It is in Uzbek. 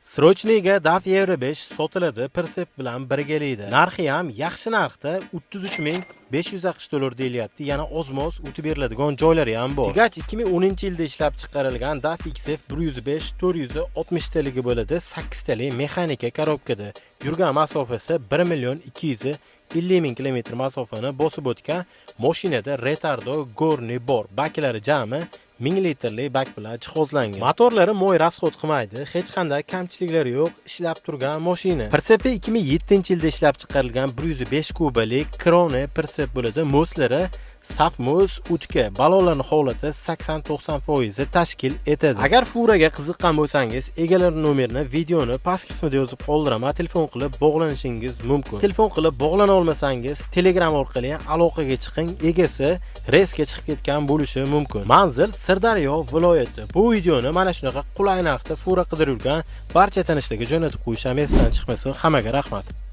Srochniga DAF Euro 5 sotiladi, Persep bilan birgalikda. Narxi ham yaxshi narxda 33560 dollar deyilyapti. Yana ozmoz o'tib beriladigan joylari ham bor. Tigach 2010-yilda ishlab chiqarilgan DAF XF 105 460 taligi bo'ladi. 8 talik mexanika korobkada. Yurgan masofasi 1.250 ming kilometr masofani bosib o'tgan. Mashinada retardo gorni bor. Baklari jami 1000 litrli bak bilan jihozlangan. Motorlari mo'y rasxod qilmaydi, hech qanday kamchiliklari yo'q, ishlab turgan mashina. Persep 2007-yilda ishlab chiqarilgan 105 kubalik Krone Persep bo'ladi. Moslari saf muz o'tka, balonlarning holati 80-90% tashkil etadi. Agar furaga qiziqqan bo'lsangiz, egalar nomerini videoni past qismida yozib qoldiraman, telefon qilib bog'lanishingiz mumkin. Telefon qilib bog'lana olmasangiz, Telegram orqali aloqaga chiqing, egasi reysga chiqib ketgan bo'lishi mumkin. Manzil Sirdaryo viloyati. Bu videoni mana shunaqa qulay narxda fura qidirib yurgan barcha tanishlarga jo'natib qo'yishim esdan chiqmasin. Hammaga rahmat.